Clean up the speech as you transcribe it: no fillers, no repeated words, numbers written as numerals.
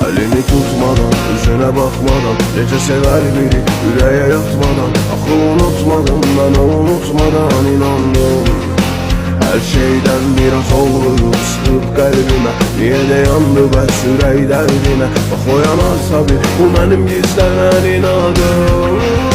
Elini tutmadan, yüzüne bakmadan, gece sever biri yüreğe yatmadan. Akıl unutmadım, ben unutmadan inandım. Her şeyden biraz oldu ıslık kalbime. Niye de yandı ben sürey derdime. Bak o yanarsa bir, bu benim gizlenen inadım.